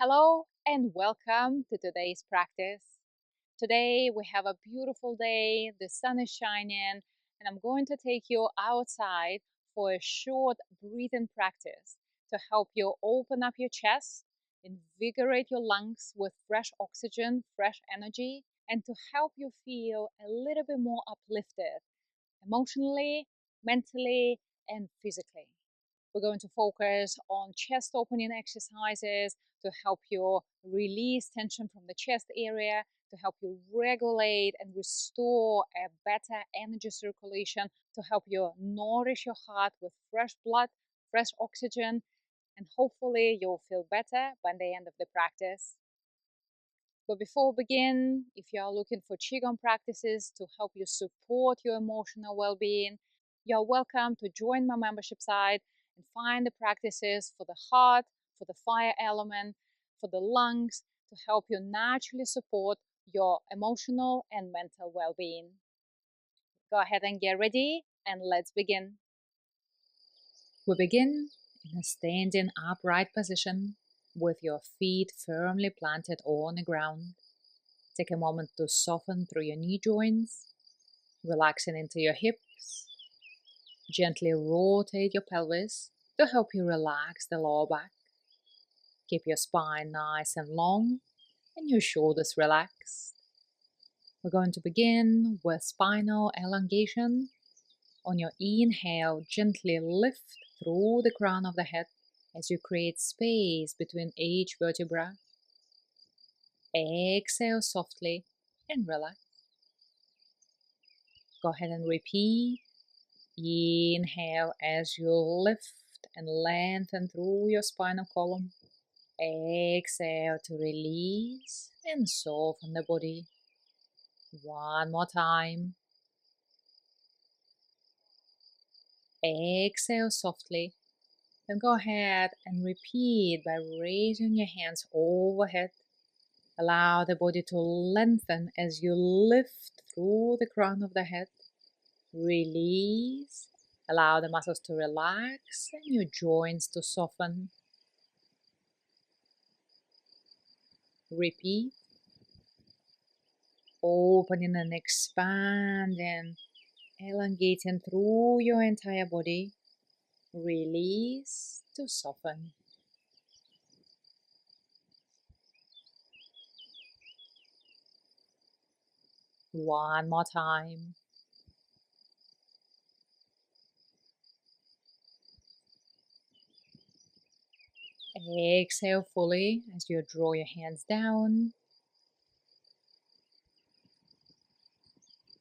Hello and welcome to today's practice. Today we have a beautiful day, the sun is shining, and I'm going to take you outside for a short breathing practice to help you open up your chest, invigorate your lungs with fresh oxygen, fresh energy, and to help you feel a little bit more uplifted emotionally, mentally, and physically. We're going to focus on chest opening exercises to help you release tension from the chest area, to help you regulate and restore a better energy circulation, to help you nourish your heart with fresh blood, fresh oxygen, and hopefully you'll feel better by the end of the practice. But before we begin, if you are looking for Qigong practices to help you support your emotional well-being, you are welcome to join my membership site and find the practices for the heart, for the fire element, for the lungs, to help you naturally support your emotional and mental well-being. Go ahead and get ready and let's begin. We begin in a standing upright position with your feet firmly planted on the ground. Take a moment to soften through your knee joints, relaxing into your hips. Gently rotate your pelvis to help you relax the lower back. Keep your spine nice and long and your shoulders relaxed. We're going to begin with spinal elongation. On your inhale, gently lift through the crown of the head as you create space between each vertebra. Exhale softly and relax. Go ahead and repeat. Inhale as you lift and lengthen through your spinal column. Exhale to release and soften the body. One more time. Exhale softly. Then go ahead and repeat by raising your hands overhead. Allow the body to lengthen as you lift through the crown of the head. Release. Allow the muscles to relax and your joints to soften. Repeat. Opening and expanding, elongating through your entire body. Release to soften. One more time. Exhale fully as you draw your hands down.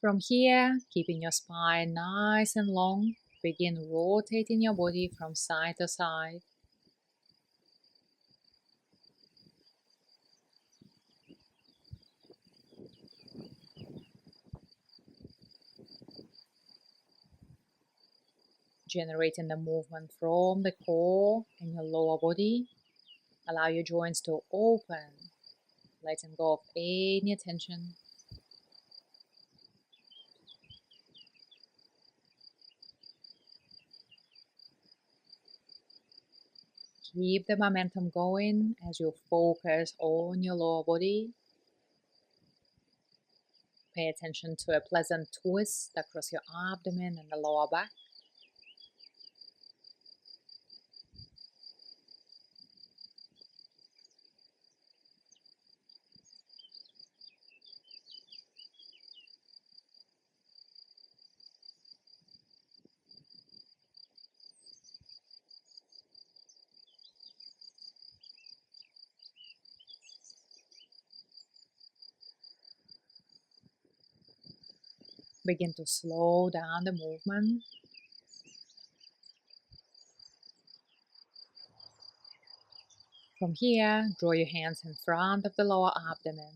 From here, keeping your spine nice and long, begin rotating your body from side to side. Generating the movement from the core and your lower body. Allow your joints to open, letting go of any tension. Keep the momentum going as you focus on your lower body. Pay attention to a pleasant twist across your abdomen and the lower back. Begin to slow down the movement. From here, draw your hands in front of the lower abdomen.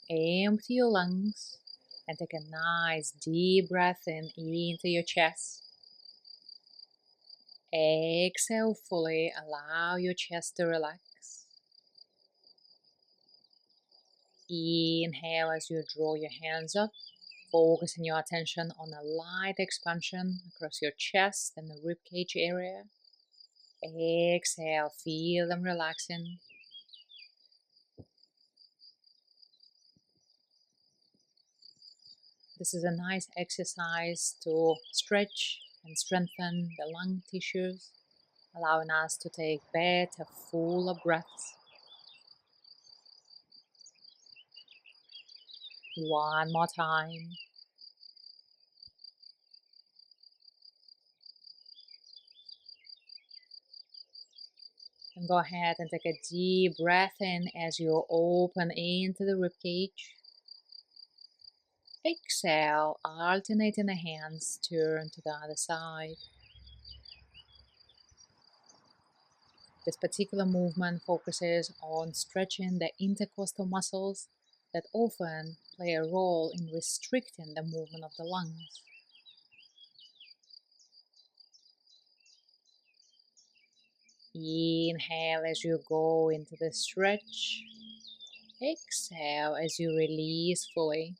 Empty your lungs and take a nice deep breath in into your chest. Exhale fully, allow your chest to relax. Inhale as you draw your hands up, focusing your attention on a light expansion across your chest and the ribcage area. Exhale, feel them relaxing. This is a nice exercise to stretch and strengthen the lung tissues, allowing us to take better, fuller breaths. One more time. And go ahead and take a deep breath in as you open into the ribcage. Exhale, alternating the hands, turn to the other side. This particular movement focuses on stretching the intercostal muscles that often play a role in restricting the movement of the lungs. Inhale as you go into the stretch. Exhale as you release fully.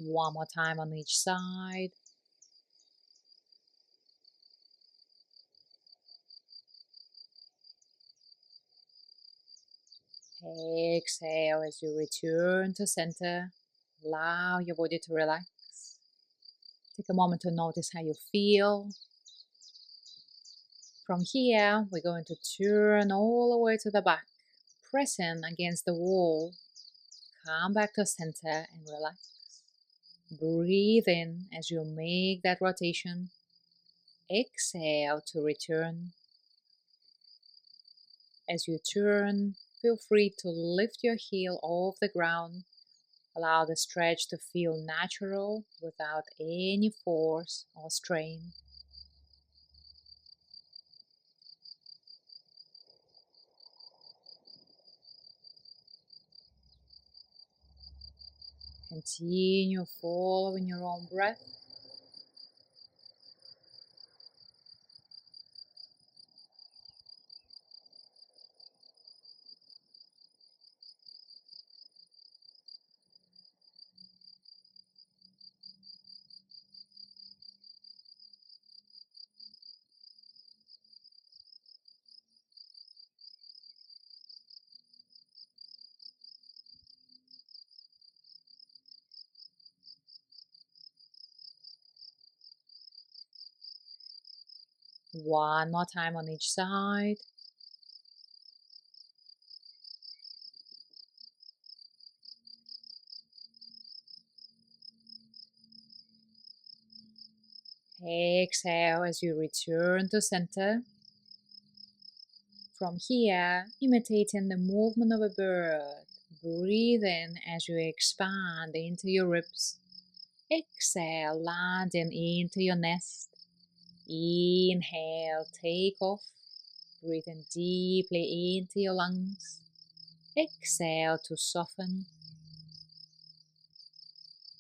One more time on each side. Exhale as you return to center. Allow your body to relax. Take a moment to notice how you feel. From here, we're going to turn all the way to the back, pressing against the wall. Come back to center and relax. Breathe in as you make that rotation. Exhale to return. As you turn, feel free to lift your heel off the ground. Allow the stretch to feel natural without any force or strain. Continue following your own breath. One more time on each side. Exhale as you return to center. From here, imitating the movement of a bird. Breathe in as you expand into your ribs. Exhale, landing into your nest. Inhale, take off. Breathing deeply into your lungs. Exhale to soften.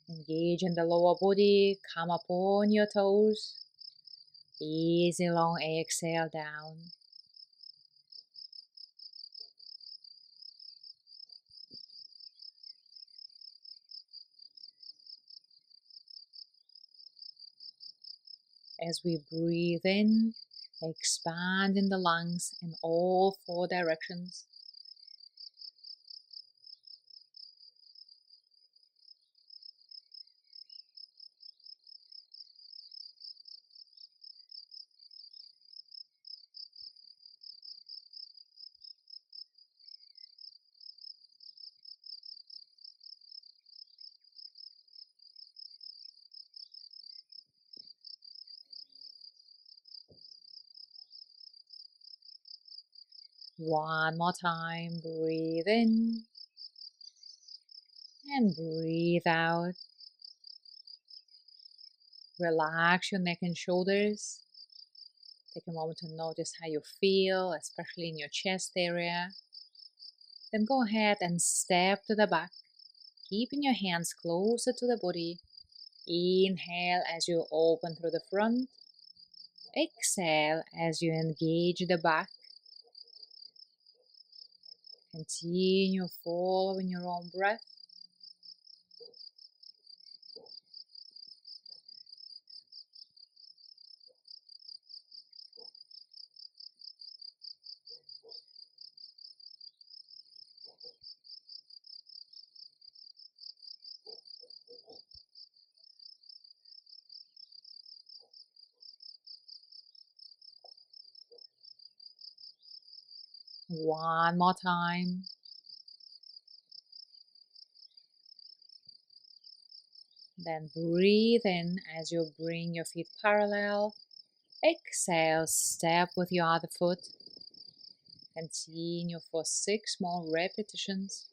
Engage in the lower body. Come upon your toes. Easy long exhale down. As we breathe in, expand in the lungs in all four directions. One more time, breathe in and breathe out. Relax your neck and shoulders. Take a moment to notice how you feel, especially in your chest area. Then go ahead and step to the back. Keeping your hands closer to the body. Inhale as you open through the front. Exhale as you engage the back. Continue following your own breath. One more time. Then breathe in as you bring your feet parallel. Exhale, step with your other foot. Continue for 6 more repetitions.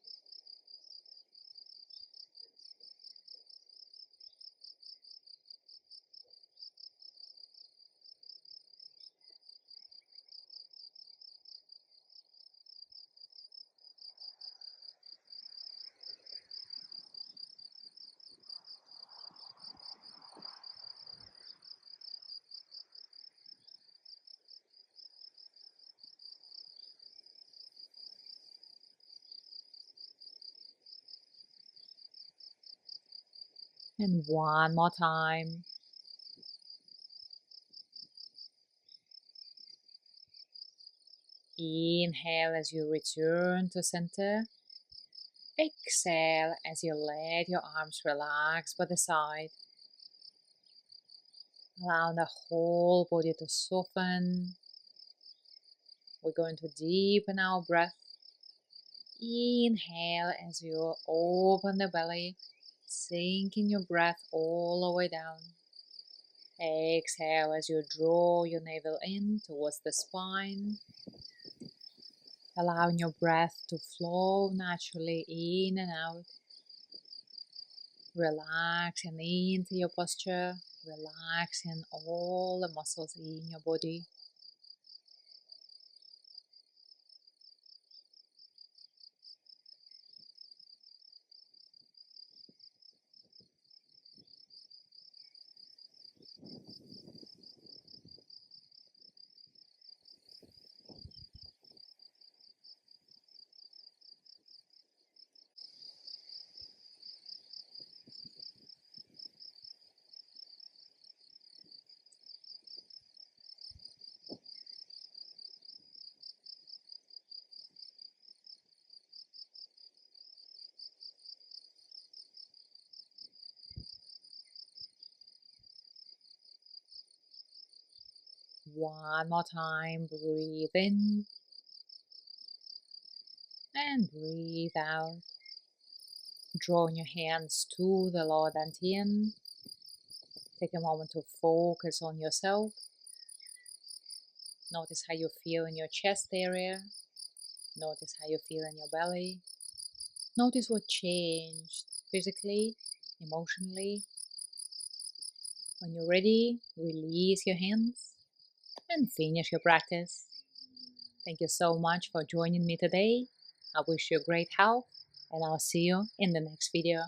And one more time. Inhale as you return to center. Exhale as you let your arms relax by the side. Allow the whole body to soften. We're going to deepen our breath. Inhale as you open the belly, sinking your breath all the way down. Exhale as you draw your navel in towards the spine. Allowing your breath to flow naturally in and out. Relaxing into your posture, relaxing all the muscles in your body. One more time, breathe in and breathe out. Drawing your hands to the lower dantian. Take a moment to focus on yourself. Notice how you feel in your chest area. Notice how you feel in your belly. Notice what changed physically, emotionally. When you're ready, release your hands and finish your practice. Thank you so much for joining me today. I wish you great health and I'll see you in the next video.